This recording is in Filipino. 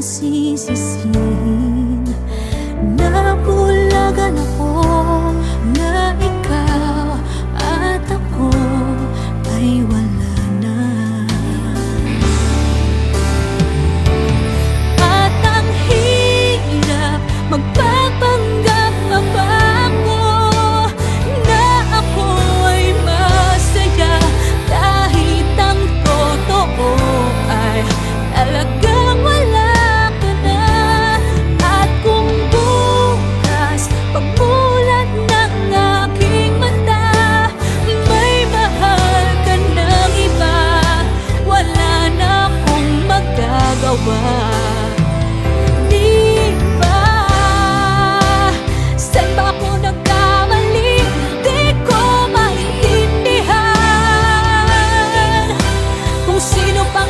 sisisihin. Nabulagan ako na ikaw at ako ay wala na. At ang hirap magpapanggap pa ako na ako ay masaya, kahit ang totoo ay talagang wala ka na. At kung bukas pagmulat ng aking mata may mahal ka ng iba, wala na akong magagawa.